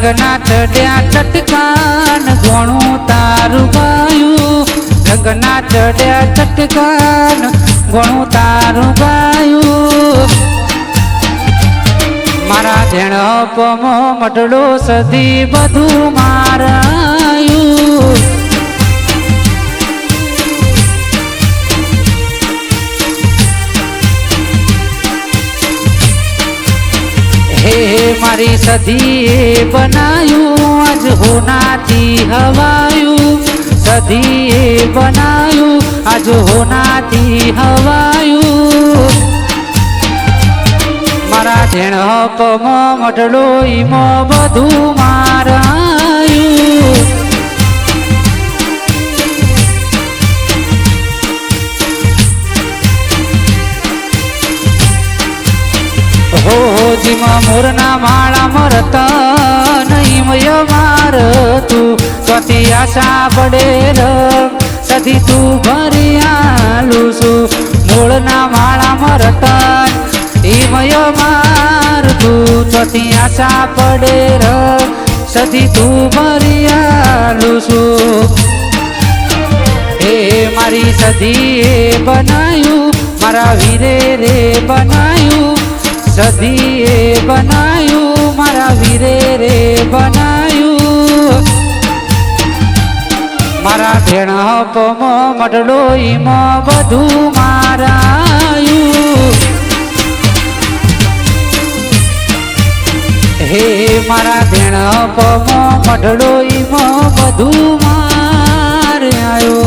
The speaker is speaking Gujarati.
રંગના ચડ્યા ચટકાન ઘણું તારું ગાયું રંગના ચડ્યા ચટકાન ઘણું તારું ગાયું મારા ઝેણપમો મટડો સધી બધું મારાયું હે મારી સધી બનાયું આજ હોનાથી હવાયું સધી બનાયું આજ હોનાથી હવાયું મારા ઝેણપમો મટડો ઈમો બધું મારાયું હોજીમાં મોરના માળા મરતા નહીં મય મારતું સ્વતી આશા પડે સધી તું ભરી આલું છું મૂળના માળા મરતા મય મારતું સ્વતી આશા પડે સધી તું ભરી આલું છું હે મારી સધી બનાયું મારા વીરે રે બનાયું સધી બનાયું મારા વીરે રે બનાયું મારા ઝેણપમો મટડો ઈમો બધું મારાયું હે મારા ઝેણપમો મટડો ઈમો બધું મારાયું